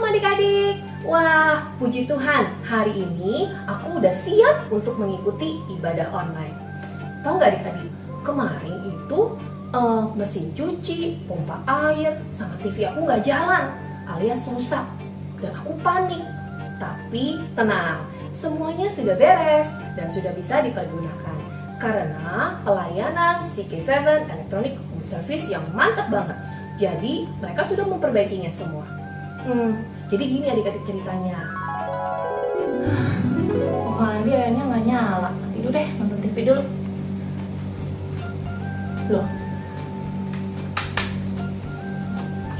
adik-adik. Wah, puji Tuhan, hari ini aku udah siap untuk mengikuti ibadah online. Tahu nggak adik-adik, kemarin itu mesin cuci, pompa air, sama TV aku nggak jalan alias rusak. Dan aku panik. Tapi tenang, semuanya sudah beres dan sudah bisa dipergunakan. Karena pelayanan CK7 Electronic Home Service yang mantap banget. Jadi mereka sudah memperbaikinya semua. Jadi gini adik-adik ceritanya. Mandi airnya nggak nyala. Tidur deh, nonton TV dulu. Loh,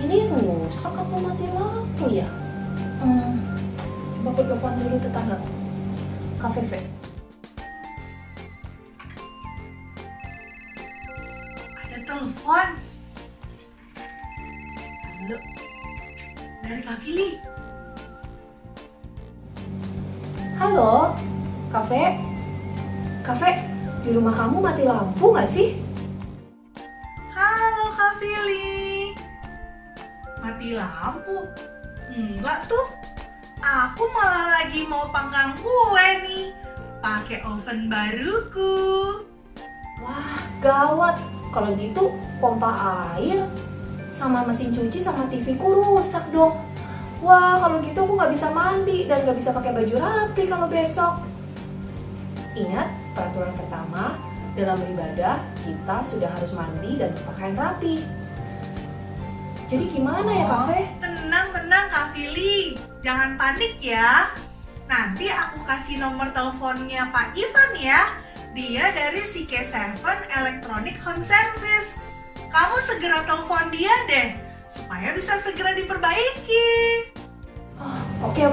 ini rusak apa mati lampu ya? Coba aku telepon dulu tetangga. Kak Feve. Ada telepon. Halo, dari Kak Fili. Halo, Kafe, di rumah kamu mati lampu nggak sih? Halo Kak Fili. Mati lampu? Enggak tuh. Aku malah lagi mau panggang kue nih, pakai oven baruku. Wah, gawat. Kalau gitu pompa air sama mesin cuci sama TV ku rusak dong. Wah, kalau gitu aku nggak bisa mandi dan nggak bisa pakai baju rapi kalau besok. Ingat, peraturan pertama, dalam beribadah kita sudah harus mandi dan berpakaian rapi. Jadi gimana ya, Kafe? Tenang Kak Fili, jangan panik ya. Nanti aku kasih nomor teleponnya Pak Ivan ya. Dia dari CK7 Electronic Home Service. Kamu segera telepon dia deh, supaya bisa segera diperbaiki. Oke.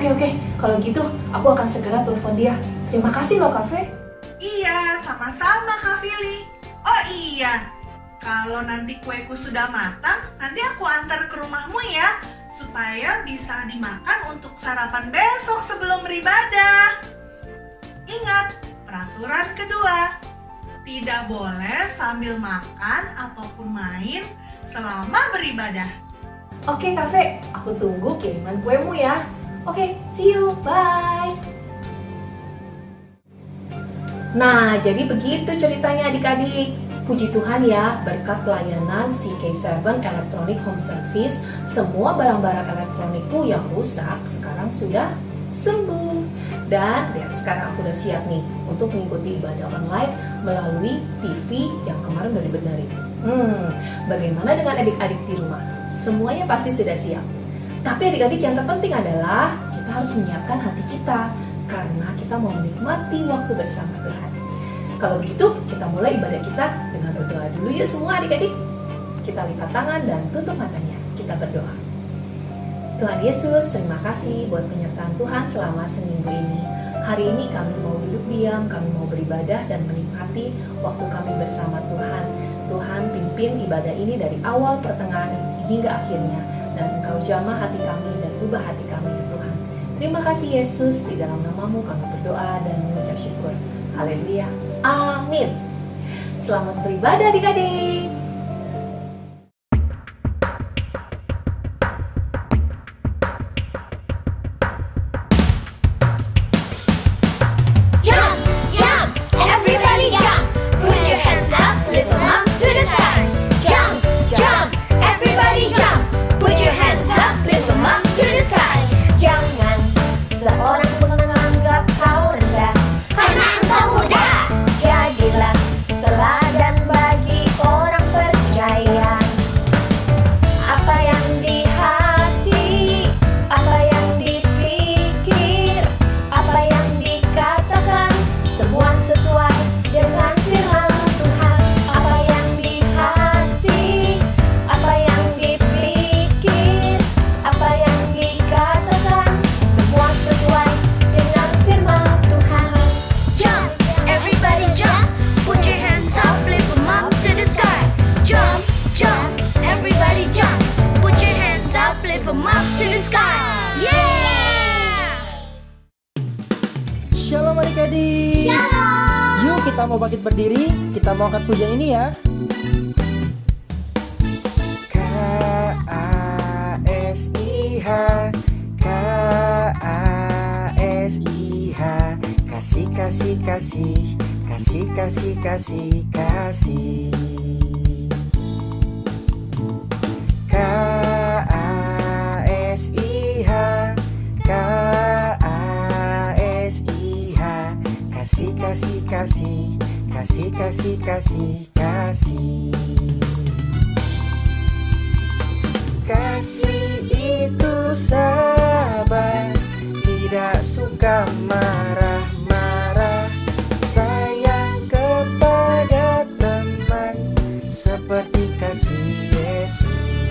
Kalau gitu, aku akan segera telepon dia. Terima kasih loh, Kafe. Iya, sama-sama Kak Fili. Oh iya, kalau nanti kueku sudah matang, nanti aku antar ke rumahmu ya, supaya bisa dimakan untuk sarapan besok sebelum beribadah. Ingat, peraturan kedua, tidak boleh sambil makan ataupun main selama beribadah. Oke, Kafe, aku tunggu kiriman kuemu ya. Oke, see you, bye. Nah, jadi begitu ceritanya adik-adik. Puji Tuhan ya, berkat pelayanan CK7 Electronic Home Service, semua barang-barang elektronikku yang rusak sekarang sudah sembuh. Dan lihat, sekarang aku udah siap nih untuk mengikuti ibadah online melalui TV yang kemarin udah dibenerin. Bagaimana dengan adik-adik di rumah? Semuanya pasti sudah siap. Tapi adik-adik, yang terpenting adalah kita harus menyiapkan hati kita, karena kita mau menikmati waktu bersama Tuhan. Kalau gitu, kita mulai ibadah kita dengan berdoa dulu yuk semua adik-adik. Kita lipat tangan dan tutup matanya. Kita berdoa. Tuhan Yesus, terima kasih buat penyertaan Tuhan selama seminggu ini. Hari ini kami mau duduk diam, kami mau beribadah dan menikmati waktu kami bersama Tuhan. Tuhan, pimpin ibadah ini dari awal, pertengahan, hingga akhirnya. Dan Engkau jamah hati kami dan ubah hati kami ya Tuhan. Terima kasih Yesus, di dalam nama-Mu kami berdoa dan mengucap syukur. Haleluya. Amin. Selamat beribadah adik-adik. Jump, jump, everybody jump. Put your hands up, lift them up to the sky. Jump, jump, everybody jump. Put your hands up, lift them up to the sky. Jangan seorang pun menganggap kau rendah, karena engkau muda. Jadilah teladan bagi orang percaya. Apa yang di hati, apa yang dipikir, apa yang dikatakan, semua sesuai dengan firman Tuhan. Apa yang di hati, apa yang dipikir, apa yang dikatakan, semua sesuai dengan firman Tuhan. Jump, everybody jump. Put your hands up, lift them up to the sky. Jump, jump, everybody jump. Put your hands up, lift them up to the sky. Yeah! Shalom adik-adik. Shalom. Yuk kita mau bangkit berdiri, kita mau angkat pujian ini ya. K-A-S-I-H, kasih, kasih, kasih, kasih, kasih, kasih. K-A-S-I-H, K-A-S-I-H, kasih, kasih, kasih, kasih, kasih, kasih, kasih. Kasih itu sabar, tidak suka marah-marah, sayang kepada teman, seperti kasih Yesus.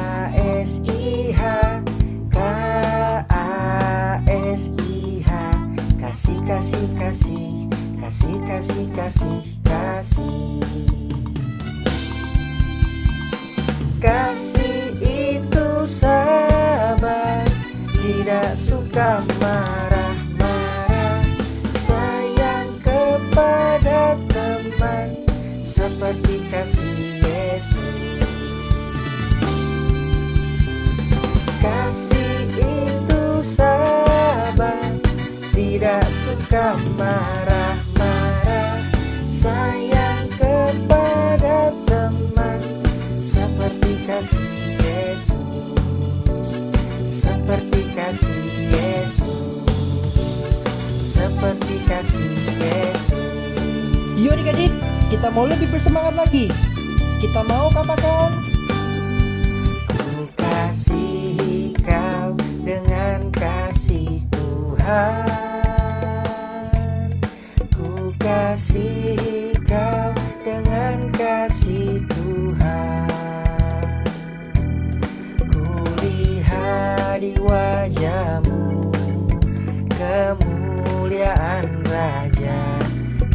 K-A-S-I-H, K-A-S-I-H, kasih, kasih, kasih, kasih, kasih, kasih, kasih. Kasih itu sabar, tidak suka marah-marah, sayang kepada teman, seperti kasih Yesus. Kasih itu sabar, tidak suka marah-marah, sayang kepada teman, seperti kasih Yesus, seperti kasih Yesus, seperti kasih Yesus. Yuk adik-adik, kita mau lebih bersemangat lagi. Kita mau katakan, Ku kasihi kau dengan kasih Tuhan, ku kasihi kau dengan kasih Tuhan. Ku lihat di wajahmu kemuliaan Raja,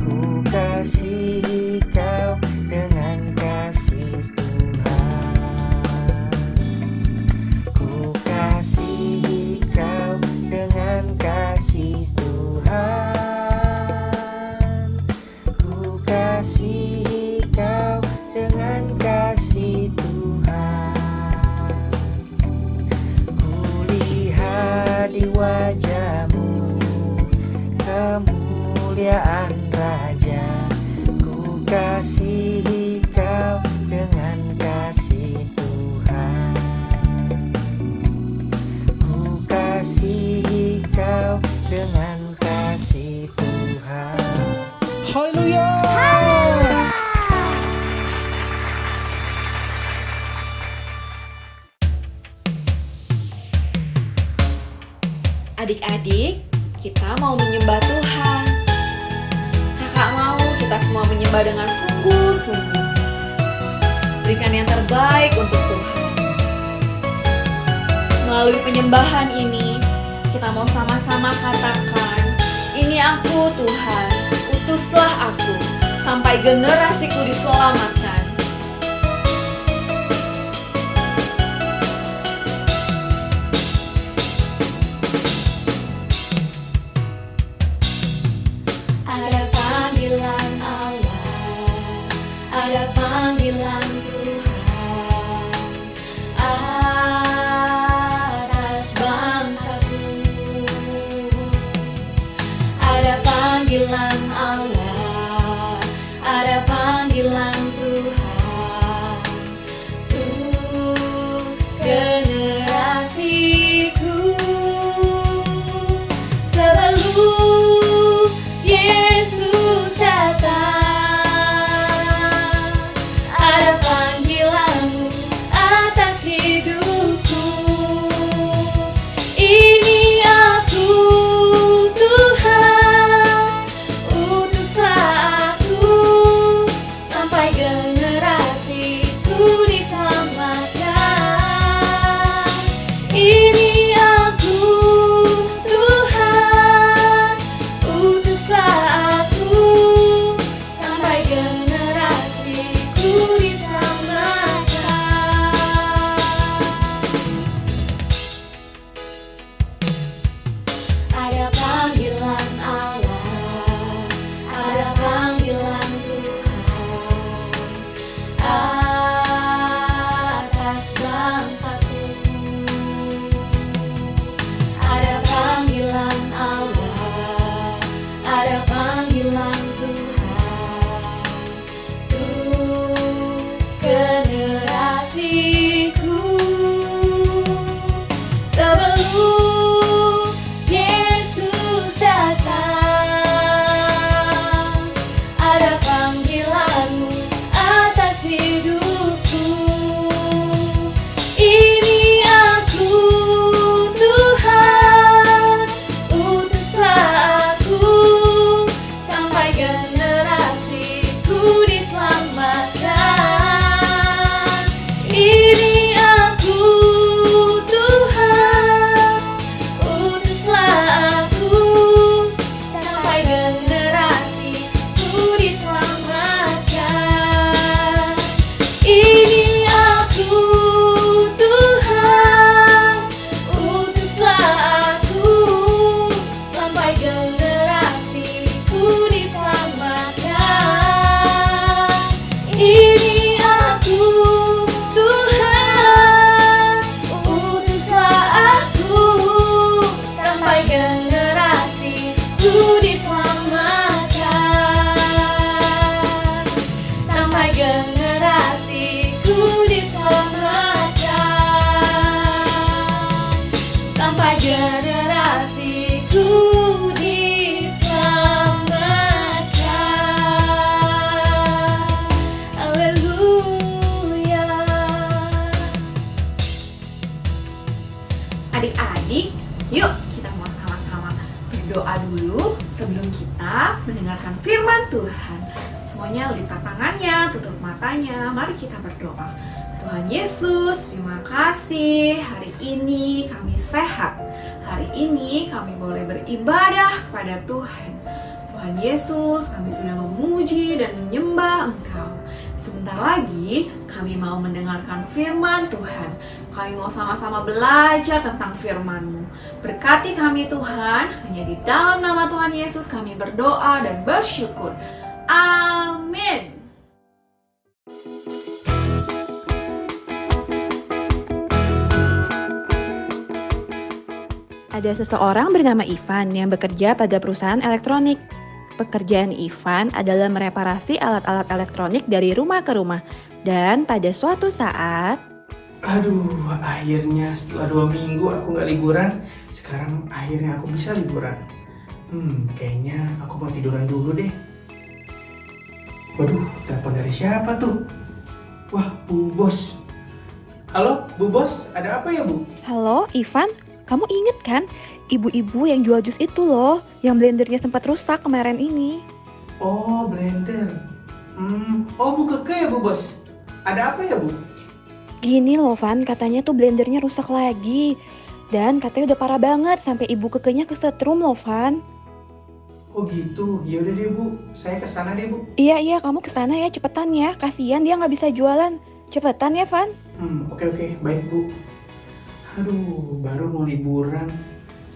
ku kasihi kau dengan kasih Tuhan. Ku kasihi kau dengan kasih Tuhan, ku kasihi kau dengan kasih Tuhan. Ku lihat di wajahmu kemuliaan Raja, ku kasihi kau dengan kasih Tuhan. Ku kasihi kau dengan kasih Tuhan. haleluya. Adik-adik, kita mau menyembah Tuhan. Kakak mau kita semua menyembah dengan sungguh-sungguh. Berikan yang terbaik untuk Tuhan. Melalui penyembahan ini, kita mau sama-sama katakan, ini aku Tuhan, utuslah aku, sampai generasiku diselamatkan. Ada panggilan Allah, ada panggilan Tuhan atas bangsaku. Ada panggilan Allah, ada panggilan Tuhan sampai generasiku diselamatkan. Haleluya. Adik-adik, yuk kita mau sama-sama berdoa dulu sebelum kita mendengarkan firman Tuhan. Semuanya lipat tangannya, tutup matanya, mari kita berdoa. Tuhan Yesus, terima kasih hari ini kami sehat. Hari ini kami boleh beribadah kepada Tuhan. Tuhan Yesus, kami sudah memuji dan menyembah Engkau. Sebentar lagi kami mau mendengarkan firman Tuhan. Kami mau sama-sama belajar tentang firman-Mu. Berkati kami Tuhan, hanya di dalam nama Tuhan Yesus kami berdoa dan bersyukur. Amin. Ada seseorang bernama Ivan yang bekerja pada perusahaan elektronik. Pekerjaan Ivan adalah mereparasi alat-alat elektronik dari rumah ke rumah. Dan pada suatu saat, Aduh, akhirnya setelah 2 minggu aku nggak liburan. Sekarang akhirnya aku bisa liburan. Kayaknya aku mau tiduran dulu deh. Waduh, telepon dari siapa tuh? Wah, Bu Bos. Halo, Bu Bos, ada apa ya, Bu? halo Ivan, kamu inget kan ibu-ibu yang jual jus itu loh, yang blendernya sempat rusak kemarin ini. Oh, blender. Oh, Bu Keke ya, Bu Bos? Ada apa ya, Bu? Gini loh Van, katanya tuh blendernya rusak lagi. Dan katanya udah parah banget, sampai ibu kekenya kesetrum loh Van. Oh gitu, ya udah deh Bu, saya kesana deh Bu. Iya, kamu kesana ya, cepetan ya, kasihan dia nggak bisa jualan. Cepetan ya Van. Oke, baik Bu. Aduh, baru mau liburan,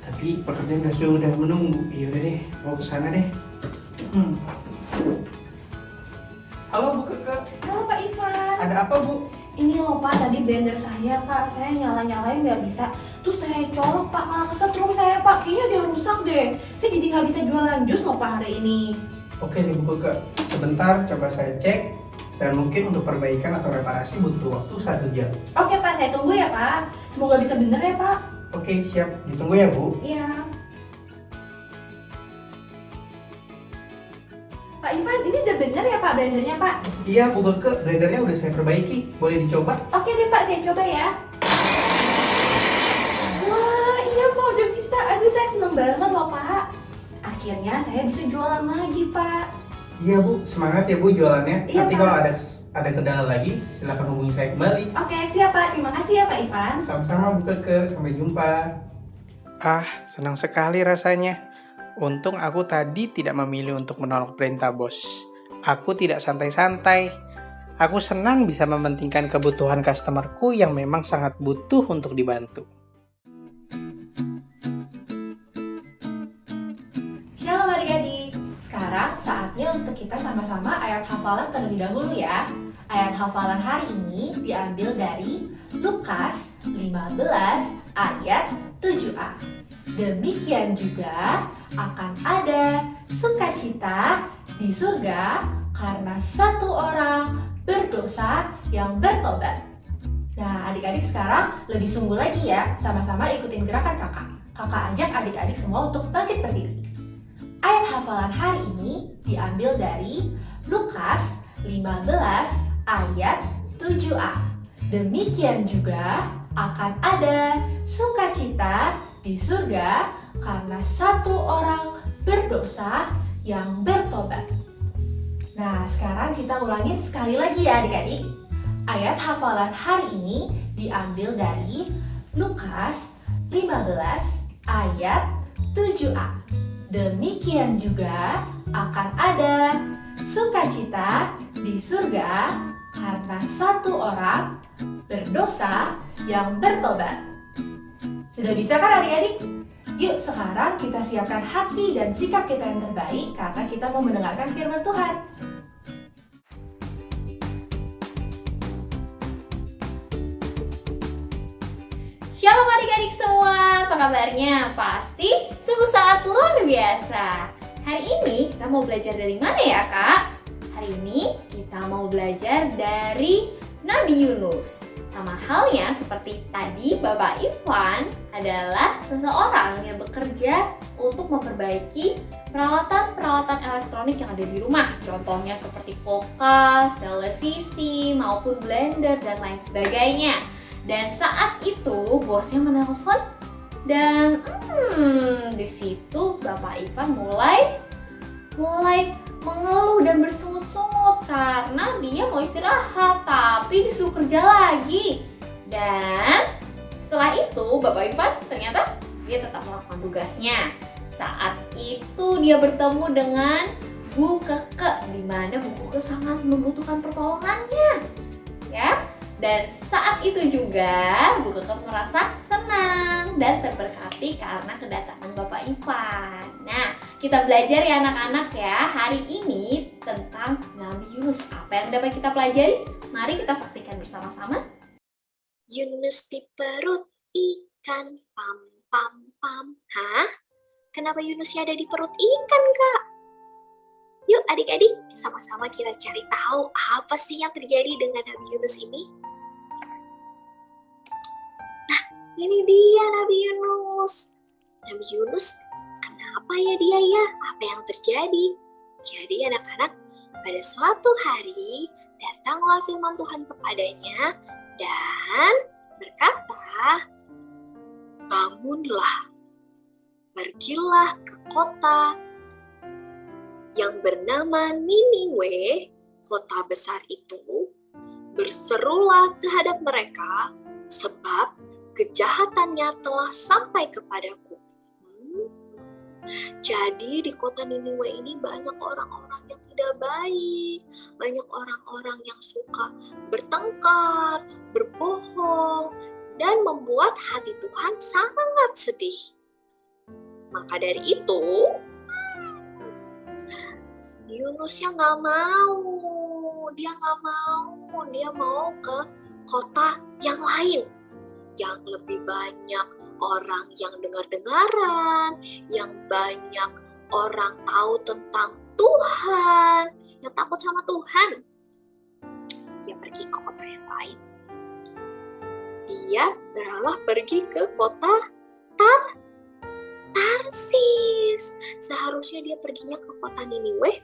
tapi pekerjaan sudah menunggu. Ya udah deh, mau kesana deh. Halo Bu Keke, Halo Pak Ivan. ada apa Bu? Ini loh Pak, tadi blender saya Pak, saya nyala-nyalain nggak bisa. Terus saya colok Pak, malah kesetrum saya Pak, kayaknya dia rusak deh. Saya jadi nggak bisa jualan jus loh Pak hari ini. Oke nih Bu Keke, sebentar coba saya cek. Dan mungkin untuk perbaikan atau reparasi butuh waktu 1 jam. Oke Pak, saya tunggu ya Pak. Semoga bisa bener ya Pak. Oke, siap. Ditunggu ya Bu. Iya. Pak Ivan, ini udah bener ya Pak blendernya Pak? Iya Bu Keke, blendernya udah saya perbaiki. Boleh dicoba? Oke deh Pak, saya coba ya. Wah, iya Pak udah bisa. Aduh, saya seneng banget loh Pak. Akhirnya saya bisa jualan lagi Pak. Iya Bu, semangat ya Bu jualannya. Iya, Nanti Pak. kalau ada kendala lagi, silakan hubungi saya kembali. Oke, siap Pak. Terima kasih ya Pak Ivan. Sama-sama Bu Keke, sampai jumpa. Senang sekali rasanya. Untung aku tadi tidak memilih untuk menolak perintah bos. Aku tidak santai-santai. Aku senang bisa mementingkan kebutuhan customerku yang memang sangat butuh untuk dibantu. Shalom adik-adik. Sekarang saatnya untuk kita sama-sama ayat hafalan terlebih dahulu ya. Ayat hafalan hari ini diambil dari Lukas 15 ayat 7a. Demikian juga akan ada sukacita di surga karena satu orang berdosa yang bertobat. Nah, adik-adik sekarang lebih sungguh lagi ya, sama-sama ikutin gerakan kakak. Kakak ajak adik-adik semua untuk bangkit berdiri. Ayat hafalan hari ini diambil dari Lukas 15 ayat 7a. Demikian juga akan ada sukacita di surga karena satu orang berdosa yang bertobat. Nah, sekarang kita ulangin sekali lagi ya adik-adik. Ayat hafalan hari ini diambil dari Lukas 15 ayat 7a. Demikian juga akan ada sukacita di surga karena satu orang berdosa yang bertobat. Sudah bisa kan adik-adik? Yuk sekarang kita siapkan hati dan sikap kita yang terbaik karena kita mau mendengarkan firman Tuhan. Shalom adik-adik semua, apa kabarnya? Pasti sungguh sangat luar biasa. Hari ini kita mau belajar dari mana ya kak? Hari ini kita mau belajar dari Nabi Yunus. Sama halnya seperti tadi Bapak Ivan adalah seseorang yang bekerja untuk memperbaiki peralatan-peralatan elektronik yang ada di rumah. Contohnya seperti kulkas, televisi, maupun blender dan lain sebagainya. Dan saat itu bosnya menelpon dan di situ Bapak Ivan mulai mengeluh dan bersungut-sungut karena dia mau istirahat tapi disuruh kerja lagi. Dan setelah itu Bapak Ivan ternyata dia tetap melakukan tugasnya. Saat itu dia bertemu dengan Bu Keke, di mana Bu Keke sangat membutuhkan pertolongannya. Ya. Dan saat itu juga Bu Keke merasa senang dan terberkati karena kedatangan Bapak Ivan. Nah, kita belajar ya anak-anak ya hari ini tentang Nabi Yunus. Apa yang dapat kita pelajari? Mari kita saksikan bersama-sama. Yunus di perut ikan, pam pam pam. Hah? Kenapa Yunusnya ada di perut ikan, Kak? Yuk adik-adik, sama-sama kita cari tahu apa sih yang terjadi dengan Nabi Yunus ini. Ini dia Nabi Yunus. Nabi Yunus, kenapa ya dia ya? Apa yang terjadi? Jadi anak-anak, pada suatu hari datanglah firman Tuhan kepadanya dan berkata, bangunlah, pergilah ke kota yang bernama Niniwe, kota besar itu, berserulah terhadap mereka sebab kejahatannya telah sampai kepadaku. Jadi di kota Niniwe ini banyak orang-orang yang tidak baik, banyak orang-orang yang suka bertengkar, berbohong, dan membuat hati Tuhan sangat sedih. Maka dari itu, Yunusnya nggak mau, dia mau ke kota yang lain, yang lebih banyak orang yang dengar-dengaran, yang banyak orang tahu tentang Tuhan, yang takut sama Tuhan. Dia pergi ke kota yang lain. Dia beralih pergi ke kota Tarsis. Seharusnya dia perginya ke kota Niniwe,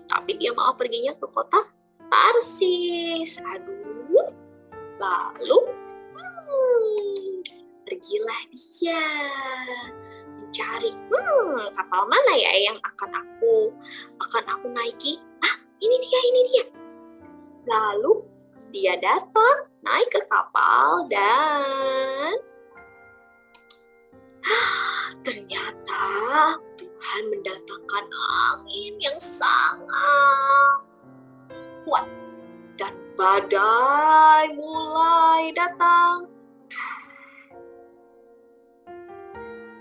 tapi dia malah perginya ke kota Tarsis. Aduh, lalu pergilah dia mencari kapal mana ya yang akan aku naiki. Ini dia. Lalu dia datang naik ke kapal dan ternyata Tuhan mendatangkan angin yang sangat kuat dan badai mulai datang.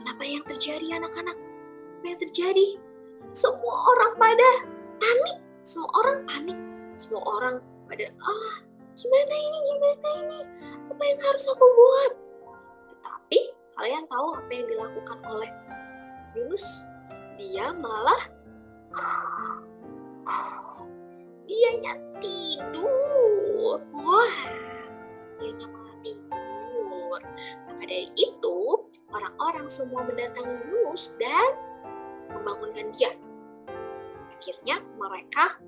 Apa yang terjadi anak-anak? Apa yang terjadi? Semua orang pada panik. Semua orang pada gimana ini? Apa yang harus aku buat? Tetapi kalian tahu apa yang dilakukan oleh Yunus? Dia malah dianya tidur. Wah, dianya malah tidur. Maka dari itu orang-orang semua mendatangi Yunus dan membangunkan dia. Akhirnya mereka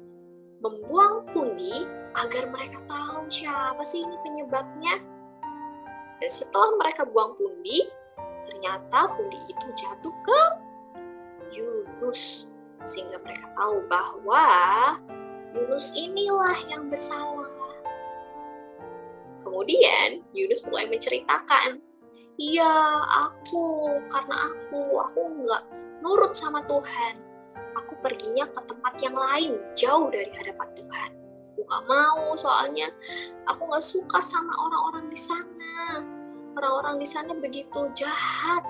membuang pundi agar mereka tahu siapa sih ini penyebabnya. Dan setelah mereka buang pundi, ternyata pundi itu jatuh ke Yunus. Sehingga mereka tahu bahwa Yunus inilah yang bersalah. Kemudian Yunus mulai menceritakan, iya karena aku nggak nurut sama Tuhan. Aku perginya ke tempat yang lain, jauh dari hadapan Tuhan. Aku nggak mau, soalnya aku nggak suka sama orang-orang di sana. Orang-orang di sana begitu jahat,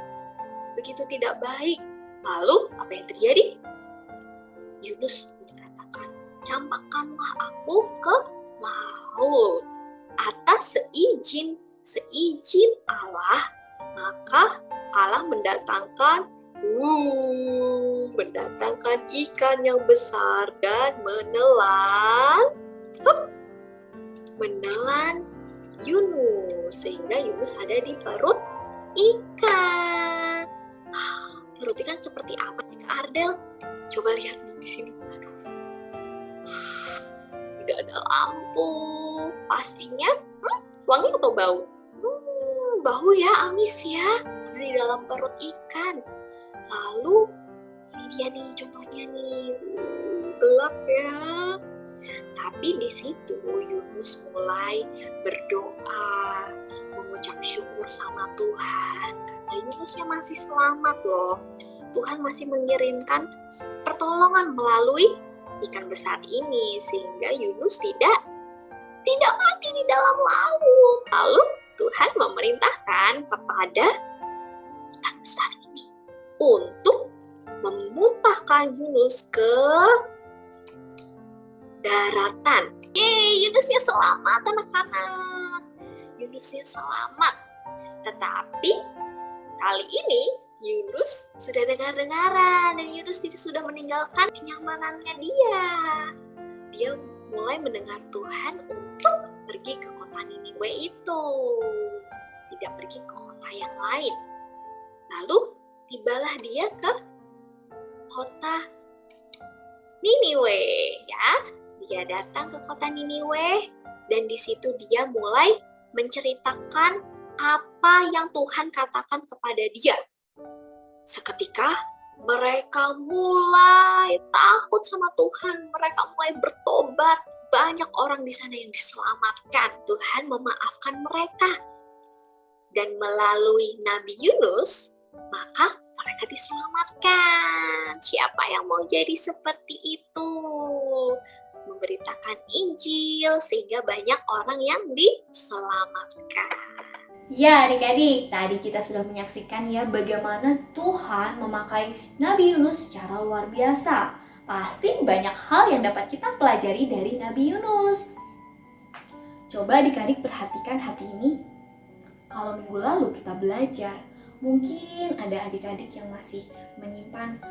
begitu tidak baik. Lalu apa yang terjadi? Yunus mengatakan, campakkanlah aku ke laut. Atas seizin Allah, maka Allah mendatangkan ikan yang besar dan menelan Yunus, sehingga Yunus ada di perut ikan. Perut ikan seperti apa sih Kak Ardel? Coba lihat nih di sini. Aduh, tidak ada lampu. Pastinya wangi atau bau? Bau ya, amis ya, karena di dalam perut ikan. Lalu ini dia nih contohnya nih, gelap ya. Tapi di situ Yunus mulai berdoa, mengucap syukur sama Tuhan karena Yunusnya masih selamat loh. Tuhan masih mengirimkan pertolongan melalui ikan besar ini sehingga Yunus tidak mati di dalam laut. Lalu Tuhan memerintahkan kepada ikan besar ini untuk memuntahkan Yunus ke daratan. Yunusnya selamat anak-anak. Yunusnya selamat. Tetapi kali ini Yunus sudah dengar-dengaran dan Yunus sudah meninggalkan kenyamanannya dia. Dia mulai mendengar Tuhan untuk pergi ke kota Niniwe itu. Tidak pergi ke kota yang lain. Lalu tibalah dia ke kota Niniwe ya. Dia datang ke kota Niniwe dan di situ dia mulai menceritakan apa yang Tuhan katakan kepada dia. Seketika mereka mulai takut sama Tuhan, mereka mulai bertobat. Banyak orang di sana yang diselamatkan. Tuhan memaafkan mereka. Dan melalui Nabi Yunus, maka mereka diselamatkan. Siapa yang mau jadi seperti itu? Memberitakan Injil sehingga banyak orang yang diselamatkan. Ya adik-adik, tadi kita sudah menyaksikan ya bagaimana Tuhan memakai Nabi Yunus secara luar biasa. Pasti banyak hal yang dapat kita pelajari dari Nabi Yunus. Coba adik-adik perhatikan hati ini. Kalau minggu lalu kita belajar, mungkin ada adik-adik yang masih menyimpan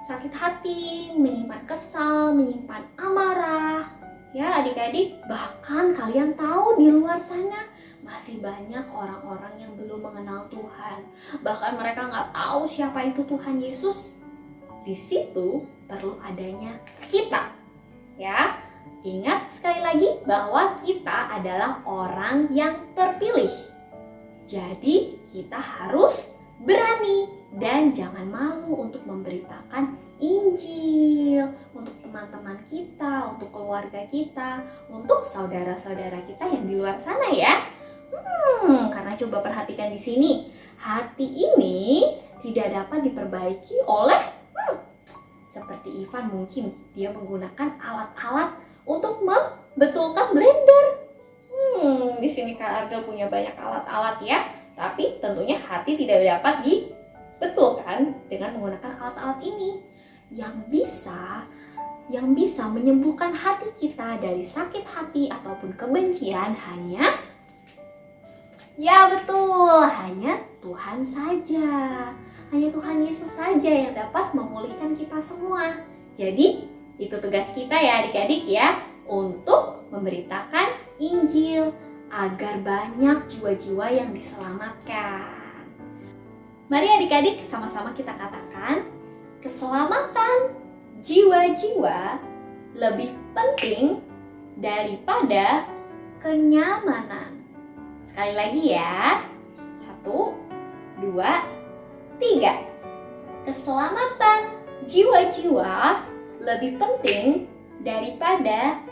sakit hati, menyimpan kesal, menyimpan amarah. Ya adik-adik, bahkan kalian tahu di luar sana masih banyak orang-orang yang belum mengenal Tuhan. Bahkan mereka nggak tahu siapa itu Tuhan Yesus. Di situ perlu adanya kita. Ya, ingat sekali lagi bahwa kita adalah orang yang terpilih. Jadi kita harus berani dan jangan malu untuk memberitakan Injil untuk teman-teman kita, untuk keluarga kita, untuk saudara-saudara kita yang di luar sana ya. Karena coba perhatikan di sini, hati ini tidak dapat diperbaiki oleh seperti Ivan mungkin dia menggunakan alat-alat untuk membetulkan blender. Di sini Kak Ardel punya banyak alat-alat ya, tapi tentunya hati tidak dapat dibetulkan dengan menggunakan alat-alat ini. Yang bisa menyembuhkan hati kita dari sakit hati ataupun kebencian hanya hanya Tuhan saja. Hanya Tuhan Yesus saja yang dapat memulihkan kita semua. Jadi, itu tugas kita ya adik-adik ya, untuk memberitakan Injil agar banyak jiwa-jiwa yang diselamatkan. Mari adik-adik sama-sama kita katakan, keselamatan jiwa-jiwa lebih penting daripada kenyamanan. Sekali lagi ya. 1, 2, 3. Keselamatan jiwa-jiwa lebih penting daripada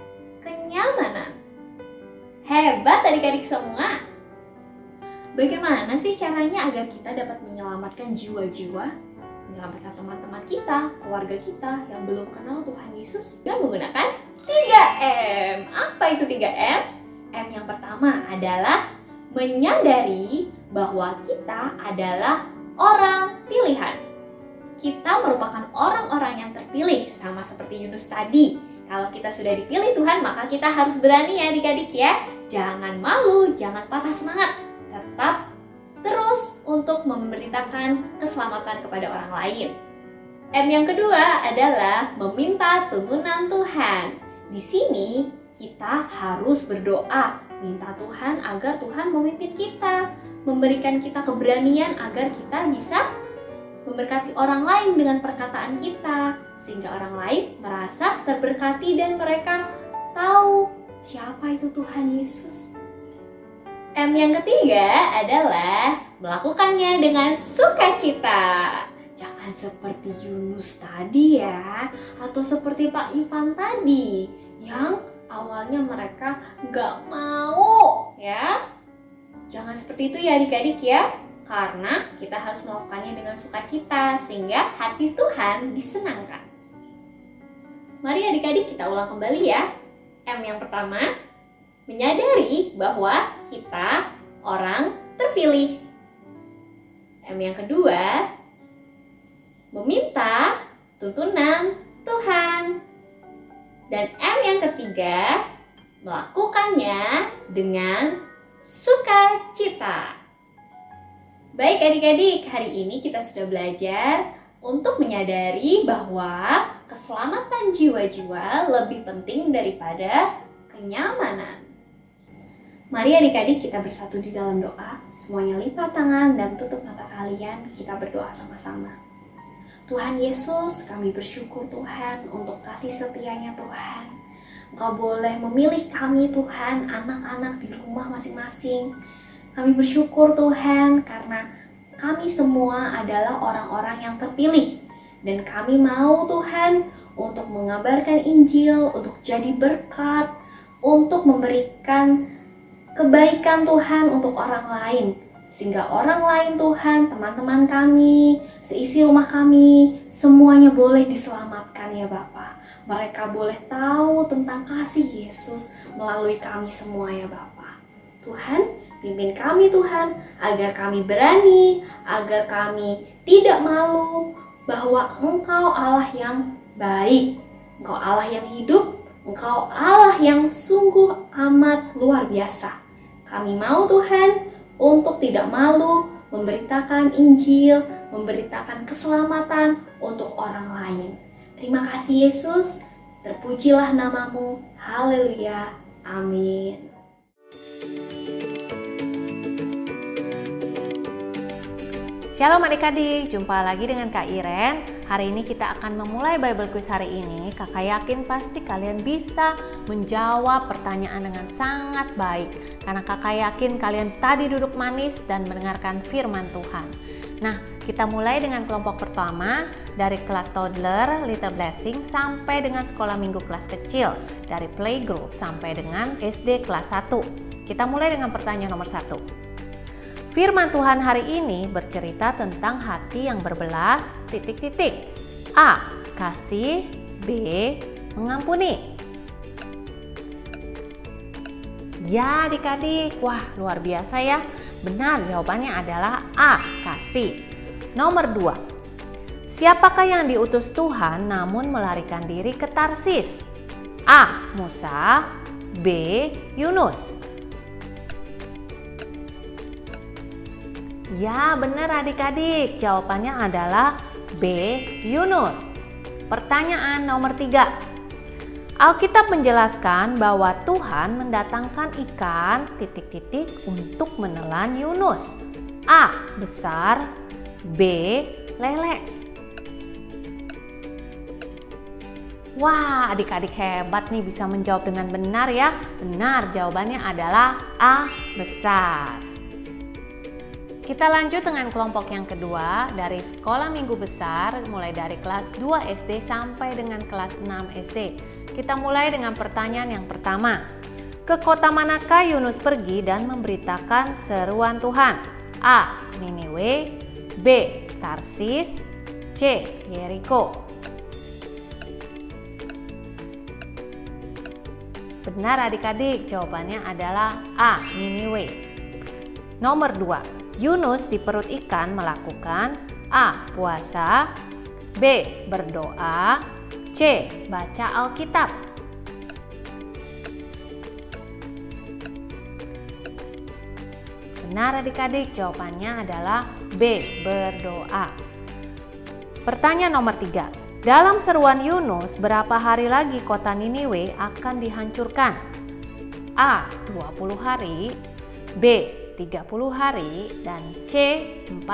kenyamanan. Hebat adik-adik semua. Bagaimana sih caranya agar kita dapat menyelamatkan jiwa-jiwa? Menyelamatkan teman-teman kita, keluarga kita yang belum kenal Tuhan Yesus dengan menggunakan 3M. Apa itu 3M? M yang pertama adalah menyadari bahwa kita adalah orang pilihan. Kita merupakan orang-orang yang terpilih, sama seperti Yunus tadi. Kalau kita sudah dipilih Tuhan, maka kita harus berani ya adik-adik ya. Jangan malu, jangan patah semangat. Tetap terus untuk memberitakan keselamatan kepada orang lain. M yang kedua adalah meminta tuntunan Tuhan. Di sini kita harus berdoa minta Tuhan agar Tuhan memimpin kita, memberikan kita keberanian agar kita bisa memberkati orang lain dengan perkataan kita, sehingga orang lain merasa terberkati dan mereka tahu siapa itu Tuhan Yesus. M yang ketiga adalah melakukannya dengan sukacita. Jangan seperti Yunus tadi ya, atau seperti Pak Ivan tadi yang awalnya mereka nggak mau ya. Jangan seperti itu ya adik-adik ya, karena kita harus melakukannya dengan sukacita sehingga hati Tuhan disenangkan. Mari adik-adik kita ulang kembali ya. M yang pertama, menyadari bahwa kita orang terpilih. M yang kedua, meminta tuntunan Tuhan. Dan M yang ketiga, melakukannya dengan sukacita. Baik adik-adik, hari ini kita sudah belajar untuk menyadari bahwa keselamatan jiwa-jiwa lebih penting daripada kenyamanan. Mari adik-adik kita bersatu di dalam doa. Semuanya lipat tangan dan tutup mata kalian. Kita berdoa sama-sama. Tuhan Yesus, kami bersyukur Tuhan untuk kasih setianya Tuhan. Engkau boleh memilih kami Tuhan, anak-anak di rumah masing-masing. Kami bersyukur Tuhan karena kami semua adalah orang-orang yang terpilih. Dan kami mau Tuhan untuk mengabarkan Injil, untuk jadi berkat, untuk memberikan kebaikan Tuhan untuk orang lain. Sehingga orang lain Tuhan, teman-teman kami, seisi rumah kami, semuanya boleh diselamatkan ya Bapa. Mereka boleh tahu tentang kasih Yesus melalui kami semua ya Bapa. Tuhan, pimpin kami Tuhan, agar kami berani, agar kami tidak malu, bahwa Engkau Allah yang baik, Engkau Allah yang hidup, Engkau Allah yang sungguh amat luar biasa. Kami mau Tuhan untuk tidak malu memberitakan Injil, memberitakan keselamatan untuk orang lain. Terima kasih Yesus, terpujilah namamu, haleluya, amin. Shalom adik-adik, jumpa lagi dengan Kak Iren. Hari ini kita akan memulai Bible Quiz hari ini. Kakak yakin pasti kalian bisa menjawab pertanyaan dengan sangat baik. Karena kakak yakin kalian tadi duduk manis dan mendengarkan firman Tuhan. Nah, kita mulai dengan kelompok pertama dari kelas toddler, Little Blessing, sampai dengan sekolah minggu kelas kecil. Dari playgroup sampai dengan SD kelas 1. Kita mulai dengan pertanyaan nomor 1. Firman Tuhan hari ini bercerita tentang hati yang berbelas, A. Kasih, B. Mengampuni. Ya adik-adik, wah luar biasa ya. Benar, jawabannya adalah A. Kasih. Nomor 2. Siapakah yang diutus Tuhan namun melarikan diri ke Tarsis? A. Musa, B. Yunus. Ya benar adik-adik, jawabannya adalah B. Yunus. Pertanyaan nomor 3. Alkitab menjelaskan bahwa Tuhan mendatangkan ikan untuk menelan Yunus. A. Besar, B. Lele. Wah, adik-adik hebat nih bisa menjawab dengan benar ya. Benar, jawabannya adalah A. Besar. Kita lanjut dengan kelompok yang kedua dari sekolah minggu besar mulai dari kelas 2 SD sampai dengan kelas 6 SD. Kita mulai dengan pertanyaan yang pertama. Ke kota manakah Yunus pergi dan memberitakan seruan Tuhan? A. Niniwe, B. Tarsis, C. Yeriko. Benar adik-adik, jawabannya adalah A. Niniwe. Nomor 2. Yunus di perut ikan melakukan A. Puasa, B. Berdoa, C. Baca Alkitab. Benar adik-adik, jawabannya adalah B. Berdoa. Pertanyaan nomor 3. Dalam seruan Yunus, berapa hari lagi kota Niniwe akan dihancurkan? A. 20 hari, B. 30 hari, dan C. 40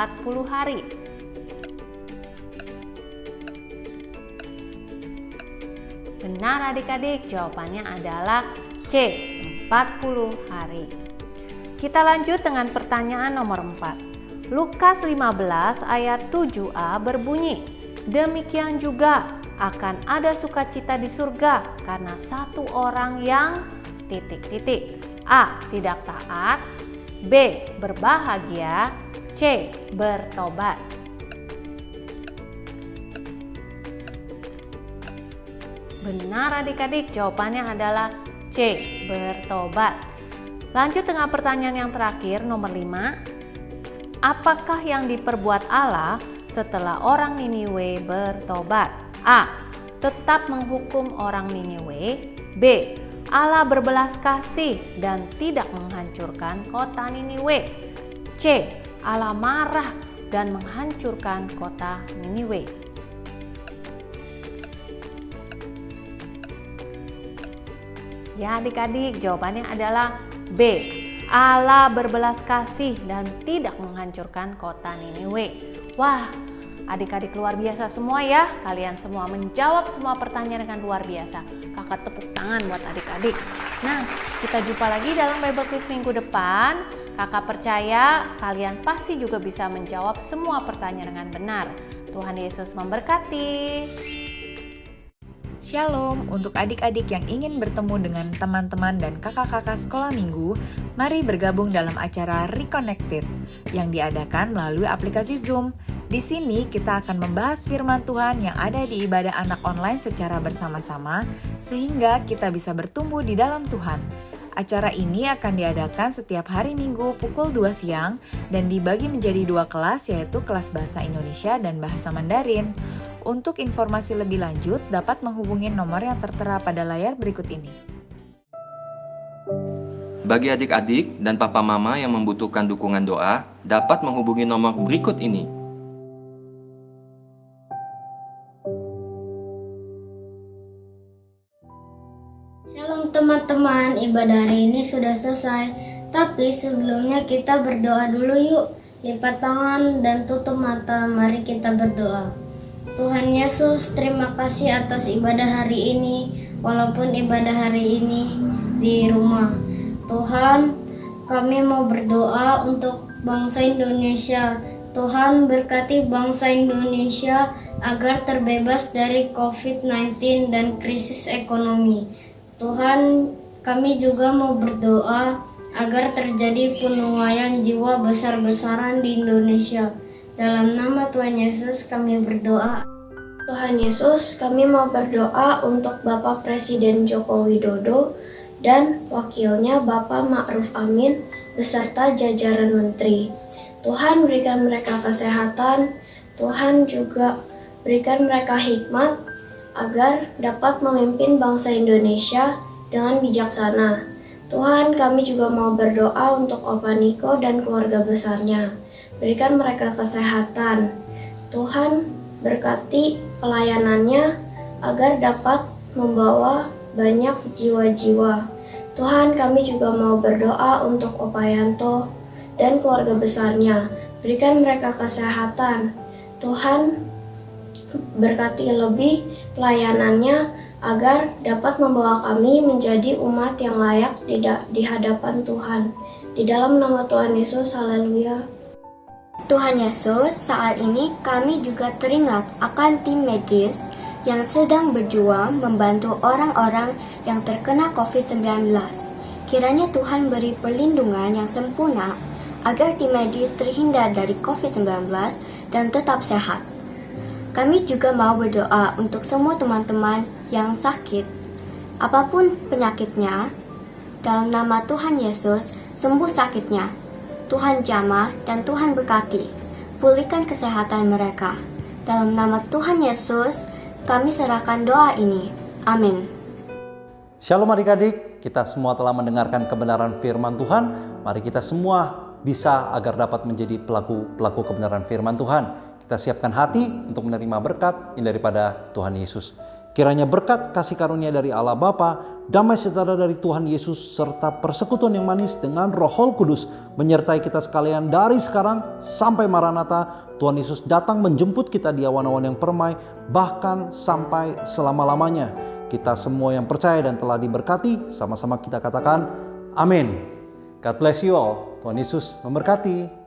hari. Benar adik-adik, jawabannya adalah C. 40 hari. Kita lanjut dengan pertanyaan nomor 4. Lukas 15 ayat 7a berbunyi, demikian juga akan ada sukacita di surga karena satu orang yang ... A. Tidak taat, B. Berbahagia, C. Bertobat. Benar adik-adik, jawabannya adalah C. Bertobat. Lanjut dengan pertanyaan yang terakhir, nomor 5. Apakah yang diperbuat Allah setelah orang Niniwe bertobat? A. Tetap menghukum orang Niniwe, B. Allah berbelas kasih dan tidak menghancurkan kota Niniwe, C. Allah marah dan menghancurkan kota Niniwe. Ya adik-adik, jawabannya adalah B. Allah berbelas kasih dan tidak menghancurkan kota Niniwe. Wah, adik-adik luar biasa semua ya. Kalian semua menjawab semua pertanyaan dengan luar biasa. Kakak tepuk tangan buat adik-adik. Nah, kita jumpa lagi dalam Bible Quiz minggu depan. Kakak percaya kalian pasti juga bisa menjawab semua pertanyaan dengan benar. Tuhan Yesus memberkati. Shalom, untuk adik-adik yang ingin bertemu dengan teman-teman dan kakak-kakak sekolah minggu, mari bergabung dalam acara Reconnected yang diadakan melalui aplikasi Zoom. Di sini kita akan membahas firman Tuhan yang ada di ibadah anak online secara bersama-sama sehingga kita bisa bertumbuh di dalam Tuhan. Acara ini akan diadakan setiap hari Minggu pukul 2 siang dan dibagi menjadi 2 kelas, yaitu kelas Bahasa Indonesia dan Bahasa Mandarin. Untuk informasi lebih lanjut dapat menghubungi nomor yang tertera pada layar berikut ini. Bagi adik-adik dan papa mama yang membutuhkan dukungan doa, dapat menghubungi nomor berikut ini. Shalom teman-teman, ibadah hari ini sudah selesai. Tapi sebelumnya kita berdoa dulu yuk. Lipat tangan dan tutup mata, mari kita berdoa. Tuhan Yesus, terima kasih atas ibadah hari ini, walaupun ibadah hari ini di rumah. Tuhan, kami mau berdoa untuk bangsa Indonesia. Tuhan berkati bangsa Indonesia agar terbebas dari COVID-19 dan krisis ekonomi. Tuhan, kami juga mau berdoa agar terjadi penuaian jiwa besar-besaran di Indonesia. Dalam nama Tuhan Yesus kami berdoa. Tuhan Yesus, kami mau berdoa untuk Bapak Presiden Joko Widodo dan wakilnya Bapak Ma'ruf Amin beserta jajaran menteri. Tuhan berikan mereka kesehatan, Tuhan juga berikan mereka hikmat agar dapat memimpin bangsa Indonesia dengan bijaksana. Tuhan, kami juga mau berdoa untuk Opa Niko dan keluarga besarnya. Berikan mereka kesehatan. Tuhan, berkati pelayanannya agar dapat membawa banyak jiwa-jiwa. Tuhan, kami juga mau berdoa untuk Opa Yanto dan keluarga besarnya. Berikan mereka kesehatan. Tuhan, berkati lebih pelayanannya agar dapat membawa kami menjadi umat yang layak di hadapan Tuhan. Di dalam nama Tuhan Yesus, haleluya. Tuhan Yesus, saat ini kami juga teringat akan tim medis yang sedang berjuang membantu orang-orang yang terkena COVID-19. Kiranya Tuhan beri perlindungan yang sempurna agar tim medis terhindar dari COVID-19 dan tetap sehat. Kami juga mau berdoa untuk semua teman-teman yang sakit, apapun penyakitnya. Dalam nama Tuhan Yesus, sembuh sakitnya. Tuhan jamah dan Tuhan berkati, pulihkan kesehatan mereka. Dalam nama Tuhan Yesus, kami serahkan doa ini. Amin. Shalom adik-adik, kita semua telah mendengarkan kebenaran firman Tuhan. Mari kita semua bisa agar dapat menjadi pelaku kebenaran firman Tuhan. Kita siapkan hati untuk menerima berkat yang daripada Tuhan Yesus. Kiranya berkat kasih karunia dari Allah Bapa, damai sejahtera dari Tuhan Yesus, serta persekutuan yang manis dengan Roh Kudus menyertai kita sekalian dari sekarang sampai Maranatha. Tuhan Yesus datang menjemput kita di awan-awan yang permai, bahkan sampai selama-lamanya. Kita semua yang percaya dan telah diberkati, sama-sama kita katakan amin. God bless you all. Tuhan Yesus memberkati.